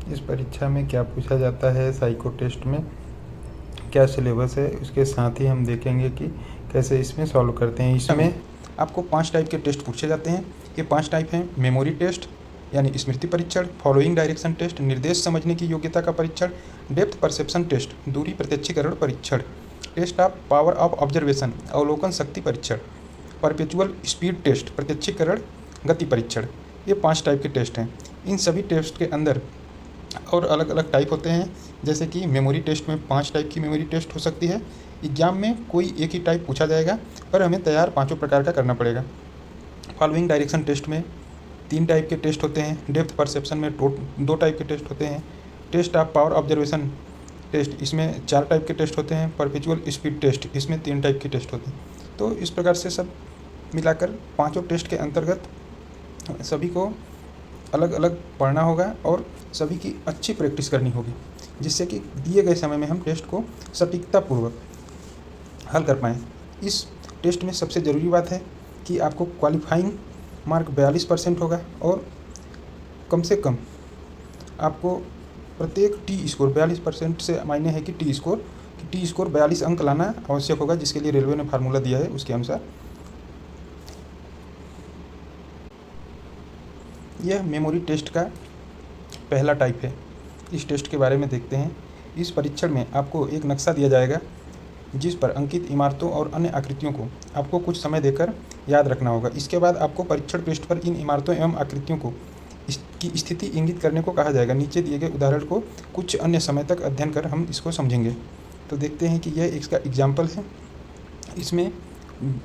इस परीक्षा में क्या पूछा जाता है, साइको टेस्ट में क्या सिलेबस है, उसके साथ ही हम देखेंगे कि कैसे इसमें सॉल्व करते हैं। इसमें आपको 5 टाइप के टेस्ट पूछे जाते हैं। ये 5 टाइप हैं: मेमोरी टेस्ट यानी स्मृति परीक्षण, फॉलोइंग डायरेक्शन टेस्ट, निर्देश समझने की योग्यता का परीक्षण, डेप्थ परसेप्शन टेस्ट, दूरी प्रत्यक्षीकरण परीक्षण, test of power of observation, अवलोकन शक्ति परीक्षण, परपेचुअल स्पीड टेस्ट, प्रत्यक्षीकरण गति परीक्षण। ये 5 टाइप के टेस्ट हैं। इन सभी टेस्ट के अंदर और अलग अलग टाइप होते हैं। जैसे कि मेमोरी टेस्ट में 5 टाइप की मेमोरी टेस्ट हो सकती है। एग्जाम में कोई एक ही टाइप पूछा जाएगा, पर हमें तैयार 5 प्रकार का करना पड़ेगा। फॉलोइंग डायरेक्शन टेस्ट में 3 टाइप के टेस्ट होते हैं। डेप्थ परसेप्शन में 2 टाइप के टेस्ट होते हैं। Test of power observation test, इसमें 4 टाइप के टेस्ट होते हैं। परपेचुअल स्पीड टेस्ट, इसमें 3 टाइप के टेस्ट होते हैं। तो इस प्रकार से सब मिलाकर 5 टेस्ट के अंतर्गत सभी को अलग अलग पढ़ना होगा और सभी की अच्छी प्रैक्टिस करनी होगी, जिससे कि दिए गए समय में हम टेस्ट को सटीकतापूर्वक हल कर पाएँ। इस टेस्ट में सबसे ज़रूरी बात है कि आपको क्वालिफाइंग मार्क 42% होगा और कम से कम आपको प्रत्येक टी स्कोर 42% से मायने है कि टी स्कोर 42 अंक लाना आवश्यक होगा, जिसके लिए रेलवे ने फार्मूला दिया है उसके अनुसार। यह मेमोरी टेस्ट का पहला टाइप है। इस टेस्ट के बारे में देखते हैं। इस परीक्षण में आपको एक नक्शा दिया जाएगा, जिस पर अंकित इमारतों और अन्य आकृतियों को आपको कुछ समय देकर याद रखना होगा। इसके बाद आपको परीक्षण पृष्ठ पर इन इमारतों एवं आकृतियों को की स्थिति इंगित करने को कहा जाएगा। नीचे दिए गए उदाहरण को कुछ अन्य समय तक अध्ययन कर हम इसको समझेंगे। तो देखते हैं कि यह इसका एग्जाम्पल है। इसमें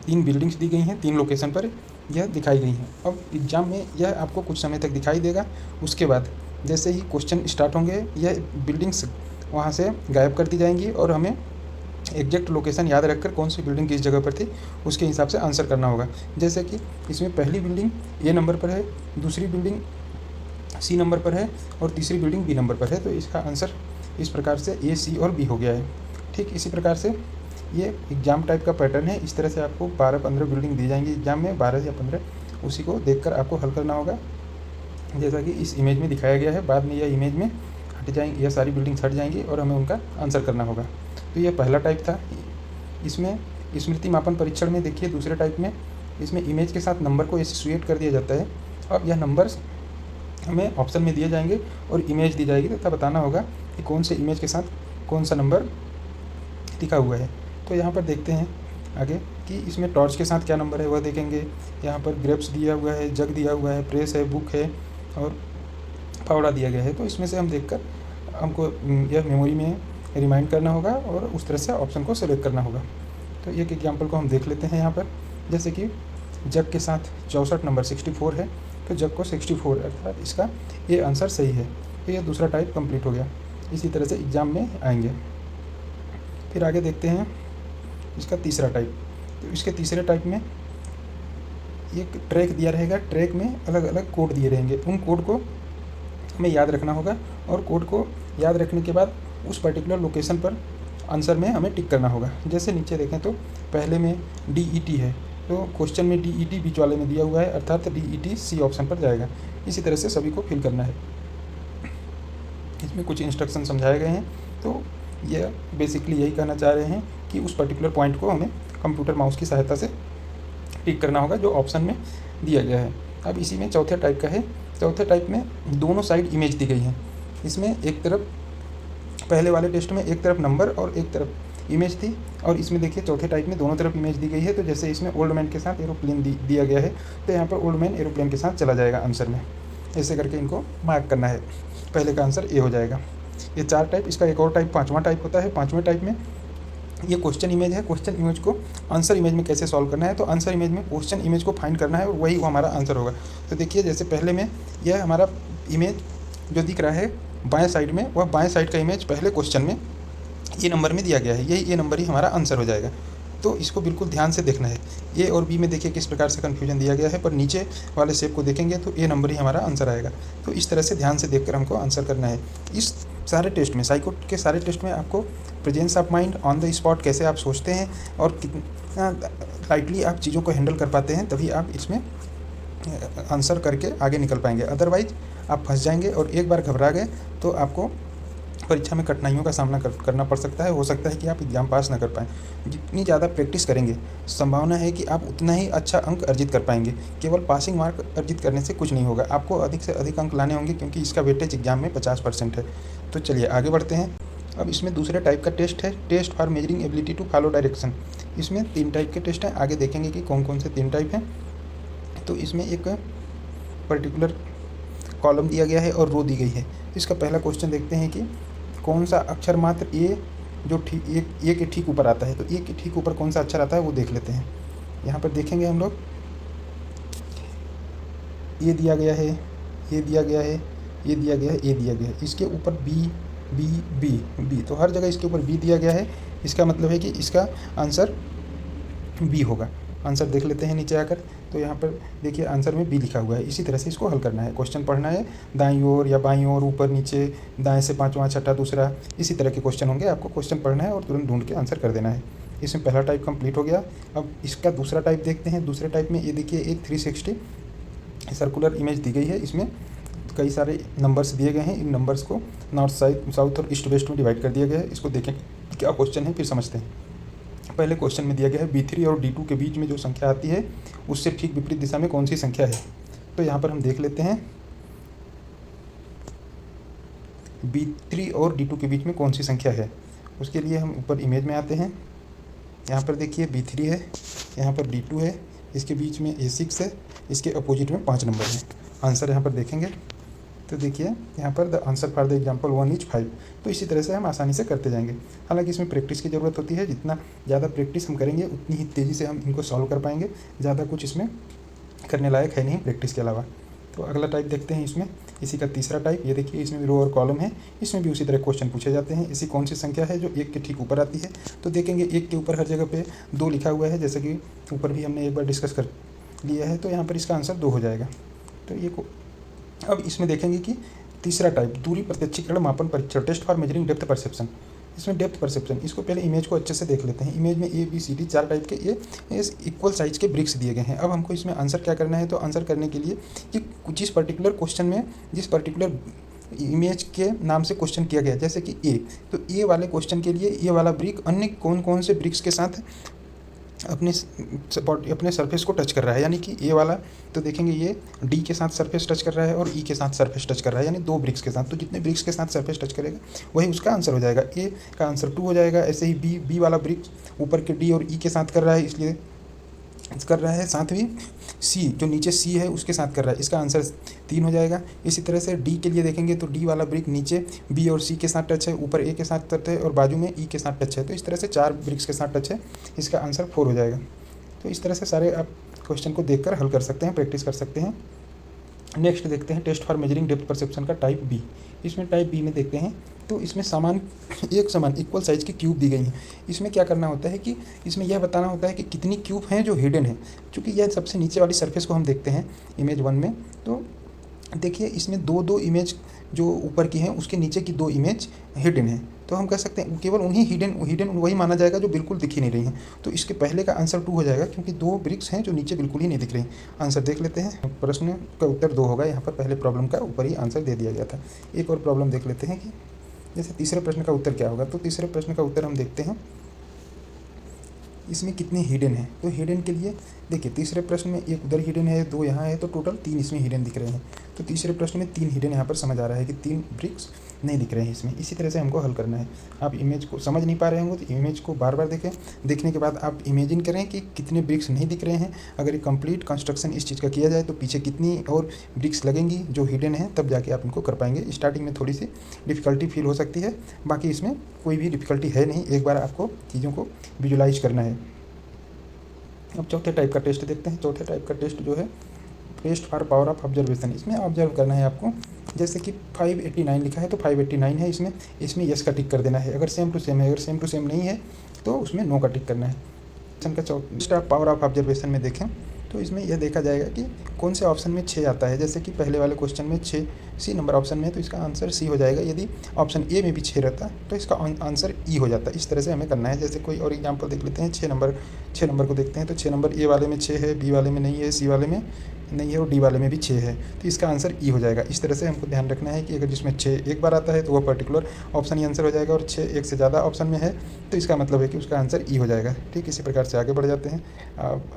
3 बिल्डिंग्स दी गई हैं, 3 लोकेशन पर यह दिखाई गई हैं। अब एग्ज़ाम में यह आपको कुछ समय तक दिखाई देगा। उसके बाद जैसे ही क्वेश्चन स्टार्ट होंगे, यह बिल्डिंग्स वहाँ से गायब कर दी जाएंगी और हमें एग्जैक्ट लोकेशन याद रखकर कौन सी बिल्डिंग किस जगह पर थी उसके हिसाब से आंसर करना होगा। जैसे कि इसमें पहली बिल्डिंग ए नंबर पर है, दूसरी बिल्डिंग सी नंबर पर है और तीसरी बिल्डिंग बी नंबर पर है। तो इसका आंसर इस प्रकार से ए, सी और बी हो गया है। ठीक इसी प्रकार से ये एग्ज़ाम टाइप का पैटर्न है। इस तरह से आपको 12-15 बिल्डिंग दी जाएंगी एग्ज़ाम में, 12 या 15, उसी को देखकर आपको हल करना होगा, जैसा कि इस इमेज में दिखाया गया है। बाद में यह इमेज में हट जाएंगी, यह सारी बिल्डिंग्स हट जाएंगी और हमें उनका आंसर करना होगा। तो यह पहला टाइप था। इसमें स्मृति मापन परीक्षण में देखिए दूसरे टाइप में इसमें इमेज के साथ नंबर को एसोसिएट कर दिया जाता है। अब यह नंबर्स हमें ऑप्शन में दिए जाएंगे और इमेज दी जाएगी तथा बताना होगा कि कौन से इमेज के साथ कौन सा नंबर लिखा हुआ है। तो यहाँ पर देखते हैं आगे कि इसमें टॉर्च के साथ क्या नंबर है वह देखेंगे। यहाँ पर ग्रेप्स दिया हुआ है, जग दिया हुआ है, प्रेस है, बुक है और फावड़ा दिया गया है। तो इसमें से हम देखकर हमको यह मेमोरी में रिमाइंड करना होगा और उस तरह से ऑप्शन को सेलेक्ट करना होगा। तो एक एग्जाम्पल को हम देख लेते हैं यहाँ पर। जैसे कि जग के साथ 64 नंबर 64 है, तो जग को 64 अर्थात इसका ये आंसर सही है। तो ये दूसरा टाइप कंप्लीट हो गया। इसी तरह से एग्ज़ाम में आएंगे। फिर आगे देखते हैं इसका तीसरा टाइप। तो इसके तीसरे टाइप में एक ट्रैक दिया रहेगा, ट्रैक में अलग अलग कोड दिए रहेंगे। उन कोड को हमें याद रखना होगा और कोड को याद रखने के बाद उस पर्टिकुलर लोकेशन पर आंसर में हमें टिक करना होगा। जैसे नीचे देखें तो पहले में DET है, तो क्वेश्चन में DET बीच वाले में दिया हुआ है, अर्थात DET सी ऑप्शन पर जाएगा। इसी तरह से सभी को फिल करना है। इसमें कुछ इंस्ट्रक्शन समझाए गए हैं। तो यह बेसिकली यही कहना चाह रहे हैं कि उस पर्टिकुलर पॉइंट को हमें कंप्यूटर माउस की सहायता से टिक करना होगा जो ऑप्शन में दिया गया है। अब इसी में चौथे टाइप का है। चौथे टाइप में दोनों साइड इमेज दी गई है। इसमें एक तरफ पहले वाले टेस्ट में एक तरफ नंबर और एक तरफ इमेज थी, और इसमें देखिए चौथे टाइप में दोनों तरफ इमेज दी गई है। तो जैसे इसमें ओल्ड मैन के साथ एरोप्लेन दिया गया है, तो यहाँ पर ओल्ड मैन एरोप्लेन के साथ चला जाएगा आंसर में। ऐसे करके इनको मार्क करना है। पहले का आंसर ए हो जाएगा। ये 4 टाइप। इसका एक और टाइप 5वां टाइप होता है। 5वें टाइप में ये क्वेश्चन इमेज है। क्वेश्चन इमेज को आंसर इमेज में कैसे सॉल्व करना है, तो आंसर इमेज में क्वेश्चन इमेज को फाइंड करना है और वही वो हमारा आंसर होगा। तो देखिए जैसे पहले में यह हमारा इमेज जो दिख रहा है बाएं साइड में, वह बाएं साइड का इमेज पहले क्वेश्चन में ए नंबर में दिया गया है। यही ए नंबर ही हमारा आंसर हो जाएगा। तो इसको बिल्कुल ध्यान से देखना है। ए और बी में देखिए किस प्रकार से कन्फ्यूजन दिया गया है, पर नीचे वाले शेप को देखेंगे तो ए नंबर ही हमारा आंसर आएगा। तो इस तरह से ध्यान से देखकर हमको आंसर करना है। इस सारे टेस्ट में, साइको के सारे टेस्ट में आपको presence of mind, on the spot कैसे आप सोचते हैं और कितना लाइटली आप चीज़ों को हैंडल कर पाते हैं, तभी आप इसमें आंसर करके आगे निकल पाएंगे। अदरवाइज आप फंस जाएंगे और एक बार घबरा गए तो आपको परीक्षा में कठिनाइयों का सामना करना पड़ सकता है। हो सकता है कि आप एग्ज़ाम पास ना कर पाएँ। जितनी ज़्यादा प्रैक्टिस करेंगे, संभावना है कि आप उतना ही अच्छा अंक अर्जित कर पाएंगे। केवल पासिंग मार्क अर्जित करने से कुछ नहीं होगा, आपको अधिक से अधिक अंक लाने होंगे, क्योंकि इसका वेटेज एग्ज़ाम में 50% है। तो चलिए आगे बढ़ते हैं। अब इसमें दूसरे टाइप का टेस्ट है, test for measuring ability to follow direction. इसमें 3 टाइप के टेस्ट हैं, आगे देखेंगे कि कौन कौन से 3 टाइप हैं। तो इसमें एक पर्टिकुलर कॉलम दिया गया है और रो दी गई है। इसका पहला क्वेश्चन देखते हैं कि कौन सा अक्षर मात्र ए जो ठीक ए के ठीक ऊपर आता है। तो ए के ठीक ऊपर कौन सा अक्षर आता है वो देख लेते हैं। यहाँ पर देखेंगे हम लोग, ए दिया गया है, ए दिया गया है, ए दिया गया है, ए दिया गया है। इसके ऊपर बी बी बी बी, तो हर जगह इसके ऊपर बी दिया गया है। इसका मतलब है कि इसका आंसर बी होगा। आंसर देख लेते हैं नीचे आकर। तो यहाँ पर देखिए आंसर में बी लिखा हुआ है। इसी तरह से इसको हल करना है। क्वेश्चन पढ़ना है, दाईं ओर या बाईं ओर, ऊपर नीचे, दाएं से पाँचवां, छठा, दूसरा, इसी तरह के क्वेश्चन होंगे। आपको क्वेश्चन पढ़ना है और तुरंत ढूंढ के आंसर कर देना है। इसमें पहला टाइप कंप्लीट हो गया। अब इसका दूसरा टाइप देखते हैं। दूसरे टाइप में ये देखिए एक 360 सर्कुलर इमेज दी गई है। इसमें कई सारे नंबर्स दिए गए हैं। इन नंबर्स को नॉर्थ साउथ और ईस्ट वेस्ट में डिवाइड कर दिया गया है। इसको देखें क्या क्वेश्चन है, फिर समझते हैं। पहले क्वेश्चन में दिया गया है B3 और D2 के बीच में जो संख्या आती है उससे ठीक विपरीत दिशा में कौन सी संख्या है। तो यहाँ पर हम देख लेते हैं B3 और D2 के बीच में कौन सी संख्या है। उसके लिए हम ऊपर इमेज में आते हैं। यहाँ पर देखिए B3 है, यहाँ पर D2 है, इसके बीच में A6 है, इसके अपोजिट में 5 नंबर हैं। आंसर यहाँ पर देखेंगे तो देखिए यहाँ पर the answer for the example 1 is 5। तो इसी तरह से हम आसानी से करते जाएंगे। हालांकि इसमें प्रैक्टिस की ज़रूरत होती है। जितना ज़्यादा प्रैक्टिस हम करेंगे उतनी ही तेज़ी से हम इनको सॉल्व कर पाएंगे। ज़्यादा कुछ इसमें करने लायक है नहीं प्रैक्टिस के अलावा। तो अगला टाइप देखते हैं। इसमें इसी का तीसरा टाइप, ये देखिए इसमें भी रो और कॉलम है। इसमें भी उसी तरह क्वेश्चन पूछे जाते हैं। ऐसी कौन सी संख्या है जो 1 के ठीक ऊपर आती है। तो देखेंगे 1 के ऊपर हर जगह पे 2 लिखा हुआ है, जैसे कि ऊपर भी हमने एक बार डिस्कस कर लिया है। तो यहाँ पर इसका आंसर 2 हो जाएगा। तो ये अब इसमें देखेंगे कि तीसरा टाइप दूरी प्रत्यक्षीकरण मापन परीक्षण, test for measuring depth perception. इसमें डेप्थ परसेप्शन, इसको पहले इमेज को अच्छे से देख लेते हैं। इमेज में ABCD 4 टाइप के ये इक्वल साइज के ब्रिक्स दिए गए हैं। अब हमको इसमें आंसर क्या करना है। तो आंसर करने के लिए कि जिस पर्टिकुलर क्वेश्चन में जिस पर्टिकुलर इमेज के नाम से क्वेश्चन किया गया, जैसे कि ए, तो ए वाले क्वेश्चन के लिए ये वाला ब्रिक अन्य कौन कौन से ब्रिक्स के साथ अपने सरफेस को टच कर रहा है। यानी कि ए वाला तो देखेंगे ये डी के साथ सरफेस टच कर रहा है और ई के साथ सरफेस टच कर रहा है, यानी 2 ब्रिक्स के साथ। तो जितने ब्रिक्स के साथ सरफेस टच करेगा वही उसका आंसर हो जाएगा। ए का आंसर 2 हो जाएगा। ऐसे ही बी वाला ब्रिक्स ऊपर के डी और ई के साथ कर रहा है, इसलिए कर रहा है। साथ ही सी जो नीचे सी है उसके साथ कर रहा है, इसका आंसर 3 हो जाएगा। इसी तरह से डी के लिए देखेंगे तो डी वाला ब्रिक नीचे बी और सी के साथ टच है, ऊपर ए के साथ टच है और बाजू में ई के साथ टच है। तो इस तरह से 4 ब्रिक्स के साथ टच है, इसका आंसर 4 हो जाएगा। तो इस तरह से सारे आप क्वेश्चन को देखकर हल कर सकते हैं, प्रैक्टिस कर सकते हैं। नेक्स्ट देखते हैं test for measuring depth perception का टाइप बी। इसमें टाइप बी में देखते हैं तो इसमें एक समान इक्वल साइज़ की क्यूब दी गई हैं। इसमें क्या करना होता है कि इसमें यह बताना होता है कि कितनी क्यूब हैं जो हिडन है। चूँकि यह सबसे नीचे वाली सरफेस को हम देखते हैं इमेज 1 में, तो देखिए इसमें 2 इमेज जो ऊपर की हैं उसके नीचे की 2 इमेज हिडन है। तो हम कह सकते हैं केवल उन्हीं हिडन वही माना जाएगा जो बिल्कुल दिख ही नहीं रही हैं। तो इसके पहले का आंसर 2 हो जाएगा, क्योंकि 2 ब्रिक्स हैं जो नीचे बिल्कुल ही नहीं दिख रही। आंसर देख लेते हैं। प्रश्न का उत्तर 2 होगा। यहाँ पर पहले प्रॉब्लम का ऊपर ही आंसर दे दिया गया था। एक और प्रॉब्लम देख लेते हैं कि जैसे तीसरे प्रश्न का उत्तर क्या होगा। तो तीसरे प्रश्न का उत्तर हम देखते हैं इसमें कितने हिडन हैं। तो हिडन के लिए देखिए तीसरे प्रश्न में 1 उधर हिडन है, 2 यहाँ है, तो टोटल 3 इसमें हिडन दिख रहे हैं। तो तीसरे प्रश्न में 3 हिडन यहाँ पर समझ आ रहा है कि 3 ब्रिक्स नहीं दिख रहे हैं इसमें। इसी तरह से हमको हल करना है। आप इमेज को समझ नहीं पा रहे होंगे तो इमेज को बार बार देखें। देखने के बाद आप इमेजिन करें कि कितने ब्रिक्स नहीं दिख रहे हैं। अगर ये कंप्लीट कंस्ट्रक्शन इस चीज़ का किया जाए तो पीछे कितनी और ब्रिक्स लगेंगी जो हिडन है, तब जाके आप इनको कर पाएंगे। स्टार्टिंग में थोड़ी सी डिफ़िकल्टी फील हो सकती है, बाकी इसमें कोई भी डिफ़िकल्टी है नहीं। एक बार आपको चीज़ों को विजुलाइज करना है। अब चौथे टाइप का टेस्ट देखते हैं। चौथे टाइप का टेस्ट जो है test for power of observation. इसमें ऑब्जर्व करना है आपको। जैसे कि 589 लिखा है तो 589 है, इसमें यस का टिक कर देना है। अगर सेम टू सेम है, अगर सेम टू सेम नहीं है तो उसमें नो का टिक करना है। का चौथा पावर ऑफ ऑब्जर्वेशन में देखें तो इसमें यह देखा जाएगा कि कौन से ऑप्शन में 6 आता है। जैसे कि पहले वाले क्वेश्चन में 6 सी नंबर ऑप्शन में है तो इसका आंसर सी हो जाएगा। यदि ऑप्शन ए में भी 6 रहता तो इसका आंसर ई हो जाता। इस तरह से हमें करना है। जैसे कोई और एग्जांपल देख लेते हैं। 6 नंबर को देखते हैं तो 6 नंबर ए वाले में 6 है, बी वाले में नहीं है, सी वाले में नहीं है और डी वाले में भी 6 है, तो इसका आंसर ई हो जाएगा। इस तरह से हमको ध्यान रखना है कि अगर जिसमें 6 एक बार आता है तो वह पर्टिकुलर ऑप्शन ही आंसर हो जाएगा, और 6 एक से ज़्यादा ऑप्शन में है तो इसका मतलब है कि उसका आंसर ई हो जाएगा। ठीक, इसी प्रकार से आगे बढ़ जाते हैं। अब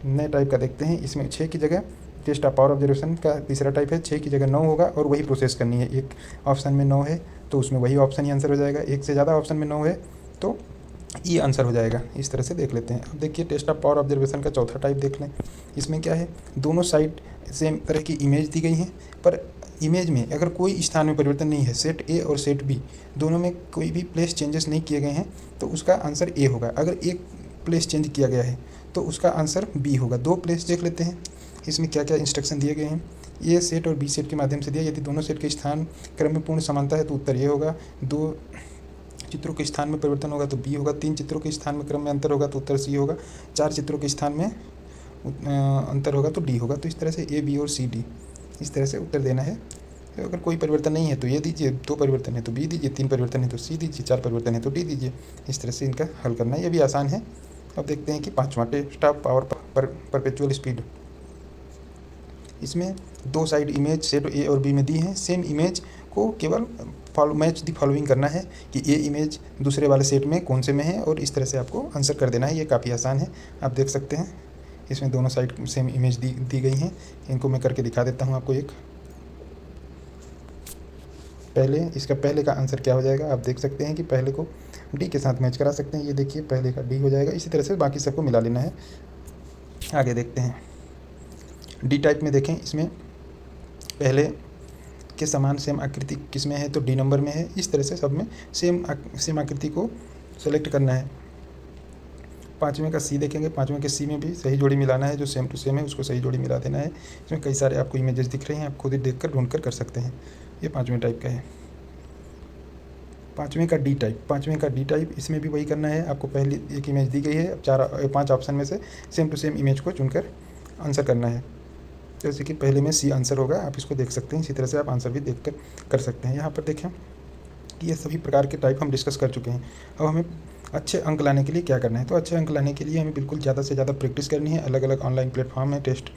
नए टाइप का देखते हैं। इसमें 6 की जगह टेस्ट ऑफ पावर ऑब्जर्वेशन का तीसरा टाइप है, 6 की जगह 9 होगा और वही प्रोसेस करनी है। एक ऑप्शन में 9 है तो उसमें वही ऑप्शन ही आंसर हो जाएगा, एक से ज़्यादा ऑप्शन में 9 है तो ई आंसर हो जाएगा। इस तरह से देख लेते हैं। अब देखिए टेस्ट ऑफ पावर ऑब्जर्वेशन का चौथा टाइप देख लें। इसमें क्या है, दोनों साइड सेम तरह की इमेज दी गई हैं, पर इमेज में अगर कोई स्थान में परिवर्तन नहीं है, सेट ए और सेट बी दोनों में कोई भी प्लेस चेंजेस नहीं किए गए हैं तो उसका आंसर ए होगा। अगर एक प्लेस चेंज किया गया है तो उसका आंसर बी होगा। 2 प्लेस देख लेते हैं, इसमें क्या क्या इंस्ट्रक्शन दिए गए हैं। ए सेट और बी सेट के माध्यम से दिया, यदि दोनों सेट के स्थान क्रम में पूर्ण समानता है तो उत्तर ए होगा। 2 चित्रों के स्थान में परिवर्तन होगा तो बी होगा। 3 चित्रों के स्थान में क्रम में अंतर होगा तो उत्तर सी होगा। 4 चित्रों के स्थान में अंतर होगा तो डी होगा। तो इस तरह से ए, बी और सी, डी इस तरह से उत्तर देना है। तो अगर कोई परिवर्तन नहीं है तो ये दीजिए, 2 परिवर्तन है तो बी दीजिए, 3 परिवर्तन है तो सी दीजिए, 4 परिवर्तन है तो डी दीजिए। इस तरह से इनका हल करना है, ये भी आसान है। अब देखते हैं कि 5वां test of power perpetual speed. इसमें 2 साइड इमेज सेट ए और बी में दी हैं। सेम इमेज को केवल मैच दी फॉलोइंग करना है कि ये इमेज दूसरे वाले सेट में कौन से में है, और इस तरह से आपको आंसर कर देना है। ये काफ़ी आसान है, आप देख सकते हैं। इसमें दोनों साइड सेम इमेज दी गई हैं। इनको मैं करके दिखा देता हूँ आपको। एक इसका पहले का आंसर क्या हो जाएगा, आप देख सकते हैं कि पहले को डी के साथ मैच करा सकते हैं। ये देखिए पहले का डी हो जाएगा। इसी तरह से बाकी सबको मिला लेना है। आगे देखते हैं। डी टाइप में देखें, इसमें पहले के समान सेम आकृति किस में है तो डी नंबर में है। इस तरह से सब में सेम आकृति को सेलेक्ट करना है। 5वें का सी देखेंगे, 5वें के सी में भी सही जोड़ी मिलाना है। जो सेम टू सेम है उसको सही जोड़ी मिला देना है। इसमें कई सारे आपको इमेजेस दिख रहे हैं, आप खुद ही देख कर ढूंढ कर सकते हैं। ये 5वें टाइप का है। 5वें का डी टाइप, इसमें भी वही करना है। आपको पहली एक इमेज दी गई है, अब 5 ऑप्शन में से सेम टू सेम इमेज को चुनकर आंसर करना है। जैसे कि पहले में सी आंसर होगा, आप इसको देख सकते हैं। इसी तरह से आप आंसर भी देख कर सकते हैं। यहाँ पर देखें कि ये सभी प्रकार के टाइप हम डिस्कस कर चुके हैं। अब हमें अच्छे अंक लाने के लिए क्या करना है, तो अच्छे अंक लाने के लिए हमें बिल्कुल ज़्यादा से ज़्यादा प्रैक्टिस करनी है। अलग अलग ऑनलाइन प्लेटफॉर्म में टेस्ट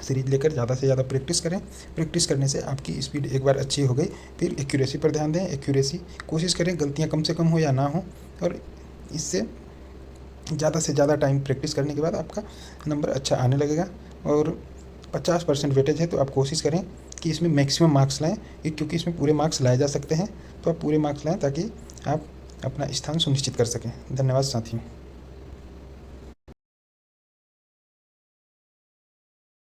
सीरीज लेकर ज़्यादा से ज़्यादा प्रैक्टिस करें। प्रैक्टिस करने से आपकी स्पीड एक बार अच्छी हो गई, फिर एक्यूरेसी पर ध्यान दें। एक्यूरेसी कोशिश करें गलतियाँ कम से कम हो या ना हो, और इससे ज़्यादा से ज़्यादा टाइम प्रैक्टिस करने के बाद आपका नंबर अच्छा आने लगेगा। और 50% वेटेज है तो आप कोशिश करें कि इसमें मैक्सिमम मार्क्स लाएँ, क्योंकि इसमें पूरे मार्क्स लाए जा सकते हैं। तो आप पूरे मार्क्स लाएँ ताकि आप अपना स्थान सुनिश्चित कर सकें। धन्यवाद साथियों।